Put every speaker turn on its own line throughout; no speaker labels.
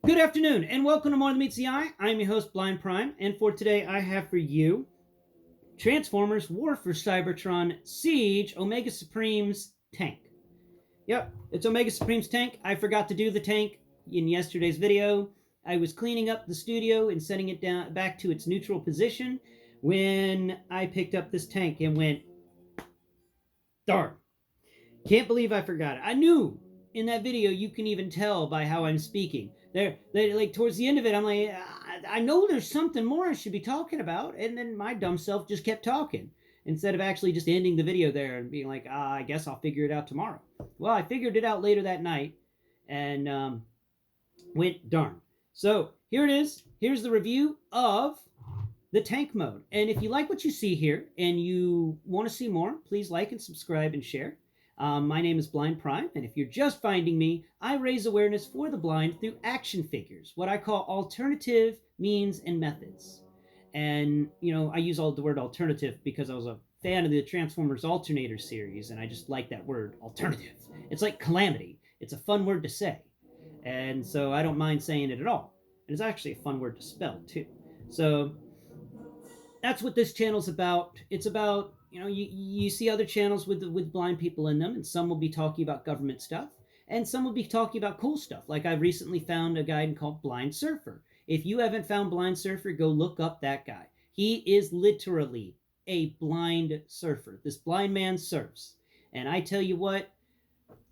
Good afternoon, and welcome to More Than Meets the Eye. I'm your host, Blind Prime, and for today I have for you Transformers War for Cybertron Siege Omega Supreme's tank. Yep, it's Omega Supreme's tank. I forgot to do the tank in yesterday's video. I was cleaning up the studio and setting it down back to its neutral position when I picked up this tank and went, darn. Can't believe I forgot it. I knew in that video you can even tell by how I'm speaking. Like towards the end of it, I'm like, I know there's something more I should be talking about, and then my dumb self just kept talking instead of actually just ending the video there and being like, I guess I'll figure it out tomorrow. Well, I figured it out later that night and went darn. So here it is. Here's the review of the tank mode. And if you like what you see here and you want to see more, please like and subscribe and share. My name is Blind Prime, and if you're just finding me, I raise awareness for the blind through action figures, what I call alternative means and methods. And, you know, I use all the word alternative because I was a fan of the Transformers Alternator series, and I just like that word, alternative. It's like calamity. It's a fun word to say. And so I don't mind saying it at all. And it's actually a fun word to spell, too. So that's what this channel's about. It's about, you know, you see other channels with blind people in them, and some will be talking about government stuff, and some will be talking about cool stuff. Like I've recently found a guy called Blind Surfer. If you haven't found Blind Surfer, go look up that guy. He is literally a blind surfer. This blind man surfs. And I tell you what,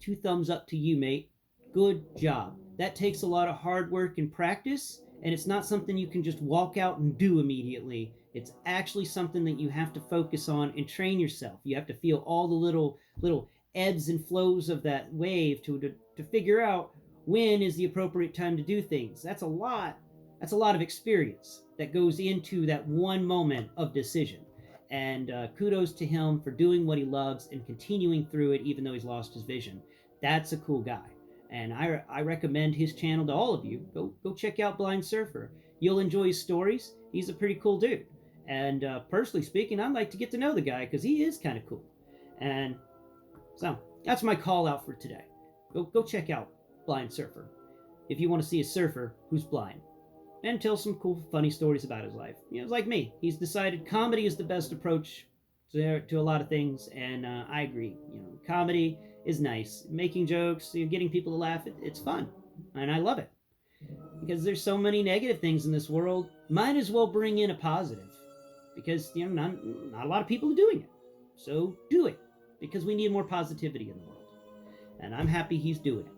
2 thumbs up to you, mate. Good job. That takes a lot of hard work and practice, and it's not something you can just walk out and do immediately. It's actually something that you have to focus on and train yourself. You have to feel all the little ebbs and flows of that wave to figure out when is the appropriate time to do things. That's a lot of experience that goes into that one moment of decision. And kudos to him for doing what he loves and continuing through it even though he's lost his vision. That's a cool guy. And I recommend his channel to all of you. Go check out Blind Surfer. You'll enjoy his stories. He's a pretty cool dude. And personally speaking, I'd like to get to know the guy because he is kind of cool. And so that's my call out for today. Go check out Blind Surfer if you want to see a surfer who's blind and tell some cool, funny stories about his life. You know, it's like me. He's decided comedy is the best approach to a lot of things, and I agree. You know, comedy is nice. Making jokes, you know, getting people to laugh, it's fun, and I love it. Because there's so many negative things in this world, might as well bring in a positive. Because, you know, not a lot of people are doing it. So do it. Because we need more positivity in the world. And I'm happy he's doing it.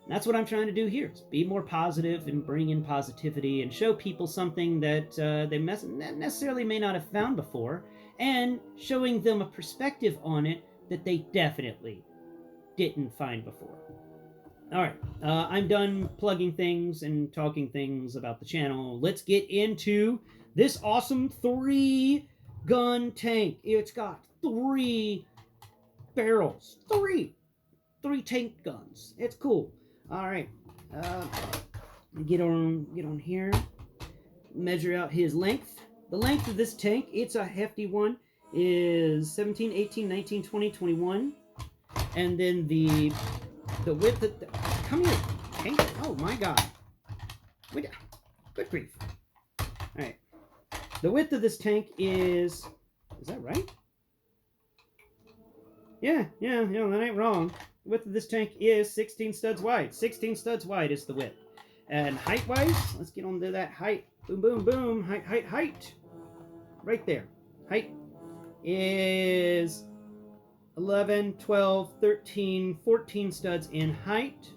And that's what I'm trying to do here. Is be more positive and bring in positivity and show people something that they necessarily may not have found before. And showing them a perspective on it that they definitely didn't find before. Alright, I'm done plugging things and talking things about the channel. Let's get into this awesome 3-gun tank. It's got 3 barrels. 3 tank guns. It's cool. Alright, get on here. Measure out his length. The length of this tank, it's a hefty one, is 17, 18, 19, 20, 21. And then the width of the... Come here, tank. Oh my god. Good grief. Alright. The width of this tank is... Is that right? Yeah, that ain't wrong. The width of this tank is 16 studs wide. 16 studs wide is the width. And height-wise, let's get on to that height. Boom, boom, boom. Height. Right there. Height is 11, 12, 13, 14 studs in height.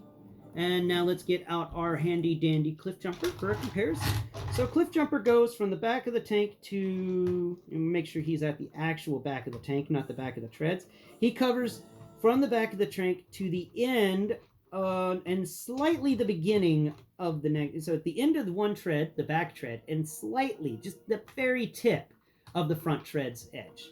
And now let's get out our handy-dandy cliff jumper for a comparison. So cliff jumper goes from the back of the tank to... Make sure he's at the actual back of the tank, not the back of the treads. He covers from the back of the tank to the end and slightly the beginning of the neck. So at the end of the one tread, the back tread, and slightly, just the very tip of the front tread's edge.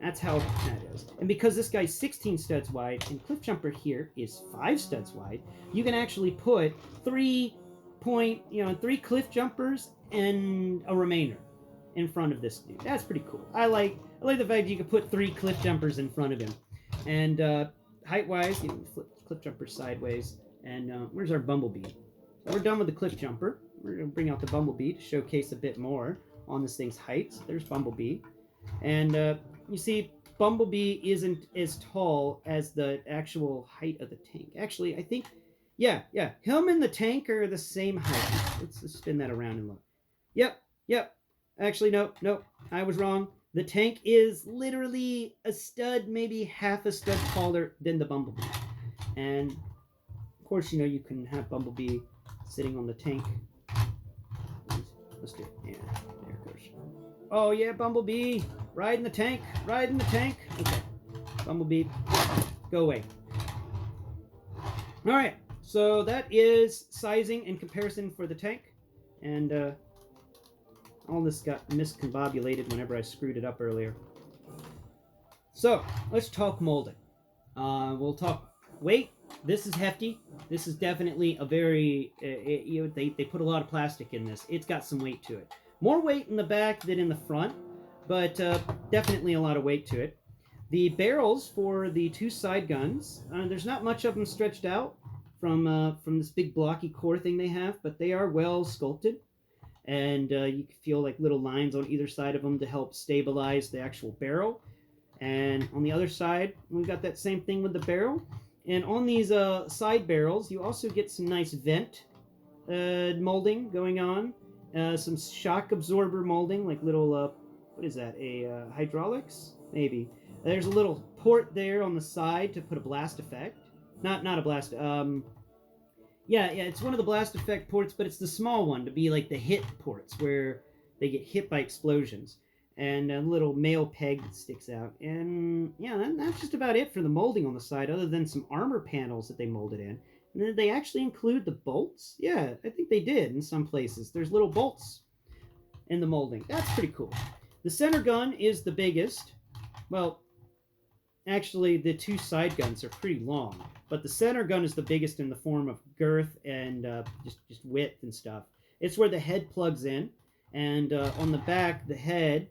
That's how that is. And because this guy's 16 studs wide and cliff jumper here is 5 studs wide, you can actually put 3 cliff jumpers and a remainder in front of this dude. That's pretty cool. I like the fact that you can put 3 cliff jumpers in front of him. And height-wise, you can flip cliff jumpers sideways. And where's our bumblebee? we're done with the cliff jumper. We're going to bring out the Bumblebee to showcase a bit more on this thing's height. There's Bumblebee. And you see, Bumblebee isn't as tall as the actual height of the tank. Actually, I think, yeah, him and the tank are the same height. Let's just spin that around and look. Yep. Actually, no, I was wrong. The tank is literally a stud, maybe half a stud taller than the Bumblebee. And, of course, you know, you can have Bumblebee sitting on the tank. Let's do it. Yeah, there it goes. Oh, yeah, Bumblebee. Riding the tank. Okay. Bumblebee, go away. All right. So that is sizing and comparison for the tank. And all this got miscombobulated whenever I screwed it up earlier. So let's talk molding. We'll talk weight. This is hefty. This is definitely a very, they put a lot of plastic in this. It's got some weight to it. More weight in the back than in the front, but definitely a lot of weight to it. The barrels for the two side guns, there's not much of them stretched out from this big blocky core thing they have, but they are well sculpted. And you can feel like little lines on either side of them to help stabilize the actual barrel. And on the other side, we've got that same thing with the barrel. And on these side barrels, you also get some nice vent molding going on. Some shock absorber molding, like little, what is that, a hydraulics? Maybe. There's a little port there on the side to put a blast effect. Not a blast, yeah, it's one of the blast effect ports, but it's the small one to be like the hit ports where they get hit by explosions. And a little male peg that sticks out. And yeah, that's just about it for the molding on the side, other than some armor panels that they molded in. And did they actually include the bolts? Yeah, I think they did in some places. There's little bolts in the molding. That's pretty cool. The center gun is the biggest. Well, actually, the two side guns are pretty long. But the center gun is the biggest in the form of girth and just width and stuff. It's where the head plugs in. And on the back, the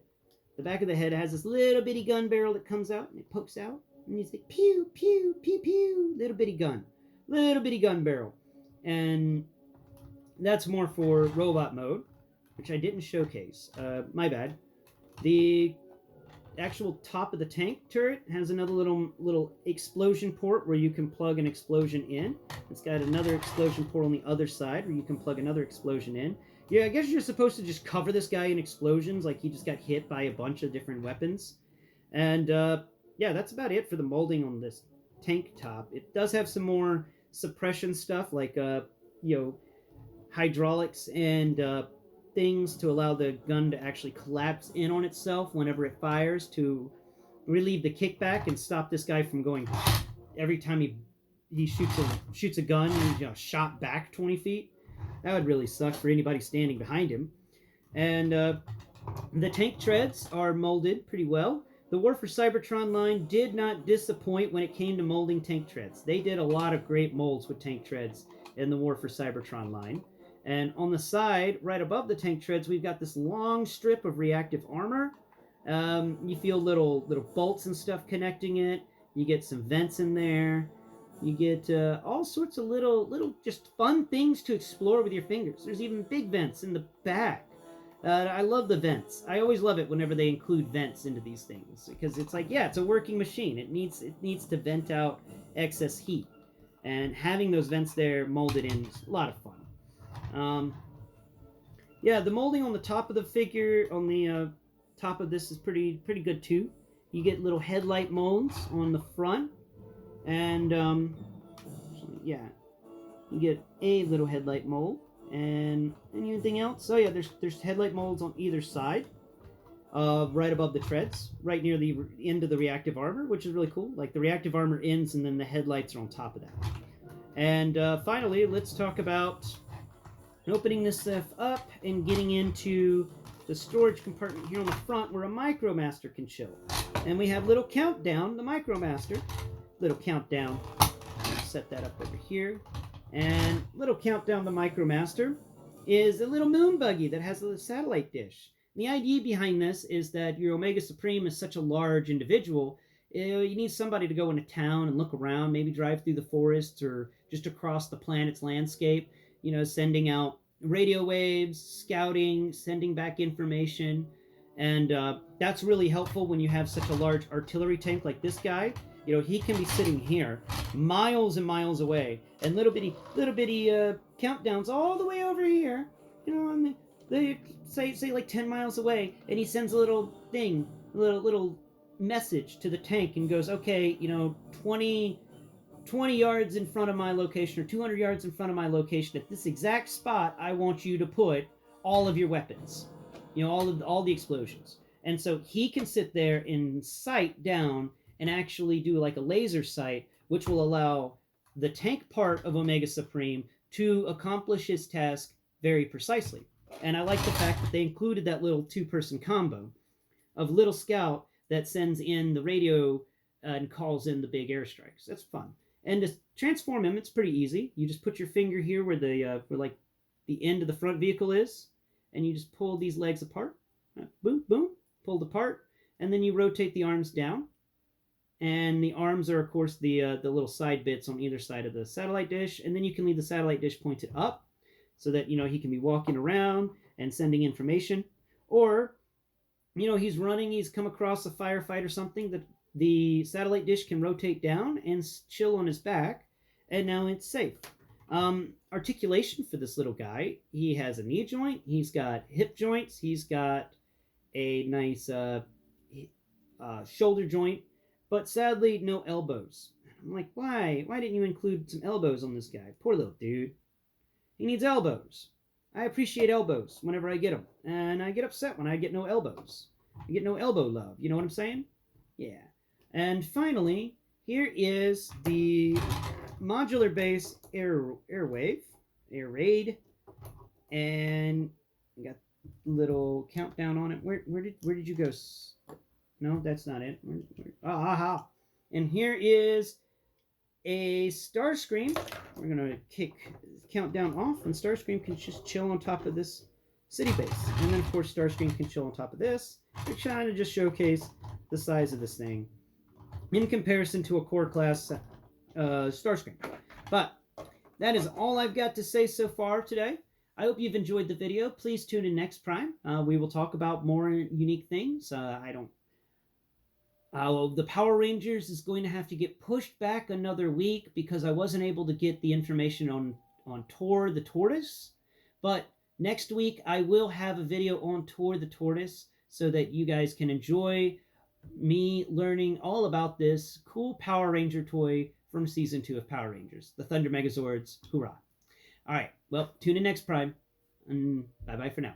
back of the head has this little bitty gun barrel that comes out and it pokes out. And you say, pew, pew, pew, pew. Little bitty gun barrel. And that's more for robot mode, which I didn't showcase. My bad. The actual top of the tank turret has another little explosion port where you can plug an explosion in. It's got another explosion port on the other side where you can plug another explosion in. Yeah, I guess you're supposed to just cover this guy in explosions, like he just got hit by a bunch of different weapons. And yeah, that's about it for the molding on this tank top. It does have some more suppression stuff, like hydraulics and things to allow the gun to actually collapse in on itself whenever it fires to relieve the kickback and stop this guy from going every time he shoots a gun and shot back 20 feet. That would really suck for anybody standing behind him. And the tank treads are molded pretty well. The War for Cybertron line did not disappoint when it came to molding tank treads. They did a lot of great molds with tank treads in the War for Cybertron line. And on the side, right above the tank treads, we've got this long strip of reactive armor. You feel little bolts and stuff connecting it. You get some vents in there. You get all sorts of little just fun things to explore with your fingers. There's even big vents in the back. I love the vents. I always love it whenever they include vents into these things, because it's like, yeah, it's a working machine. It needs to vent out excess heat, and having those vents there molded in is a lot of fun. Yeah, the molding on the top of the figure, on the top of this, is pretty good too. You get little headlight molds on the front. And, yeah, you get a little headlight mold. And anything else? Oh, yeah, there's headlight molds on either side, right above the treads, right near the end of the reactive armor, which is really cool. Like, the reactive armor ends, and then the headlights are on top of that. And, finally, let's talk about opening this stuff up and getting into the storage compartment here on the front where a Micromaster can chill. And we have little Countdown, the Micromaster. Little Countdown. Set that up over here. And little Countdown, the Micromaster, is a little moon buggy that has a satellite dish. And the idea behind this is that your Omega Supreme is such a large individual, you need somebody to go into town and look around, maybe drive through the forests or just across the planet's landscape. you know, sending out radio waves, scouting, sending back information. And that's really helpful when you have such a large artillery tank like this guy. You know, he can be sitting here, miles and miles away, and little bitty countdowns all the way over here. You know, and they say like 10 miles away, and he sends a little thing, little message to the tank, and goes, okay, you know, 20 yards in front of my location, or 200 yards in front of my location, at this exact spot, I want you to put all of your weapons. You know, all the explosions. And so he can sit there in sight down and actually do like a laser sight, which will allow the tank part of Omega Supreme to accomplish his task very precisely. And I like the fact that they included that little two-person combo of little scout that sends in the radio and calls in the big airstrikes. That's fun. And to transform him, it's pretty easy. You just put your finger here where where like the end of the front vehicle is, and you just pull these legs apart. Boom, boom, pulled apart, and then you rotate the arms down. And the arms are, of course, the little side bits on either side of the satellite dish, and then you can leave the satellite dish pointed up, so that, you know, he can be walking around and sending information. Or, you know, he's running, he's come across a firefight or something, that the satellite dish can rotate down and chill on his back, and now it's safe. Articulation for this little guy, he has a knee joint, he's got hip joints, he's got a nice shoulder joint, but sadly no elbows. I'm like, why didn't you include some elbows on this guy? Poor little dude. He needs elbows. I appreciate elbows whenever I get them, and I get upset when I get no elbows. I get no elbow love, you know what I'm saying? Yeah. And finally, here is the modular base air raid, and I got a little countdown on it. Where did you go? No, that's not it. Aha! And here is a Starscream. We're gonna kick countdown off, and Starscream can just chill on top of this city base. And then, of course, Starscream can chill on top of this. We're trying to just showcase the size of this thing in comparison to a core class Starscream. But that is all I've got to say so far today. I hope you've enjoyed the video. Please tune in next Prime. We will talk about more unique things. The Power Rangers is going to have to get pushed back another week because I wasn't able to get the information on Tor the Tortoise. But next week I will have a video on Tor the Tortoise so that you guys can enjoy me learning all about this cool Power Ranger toy from Season 2 of Power Rangers, the Thunder Megazords. Hoorah. Alright, well, tune in next Prime, and bye-bye for now.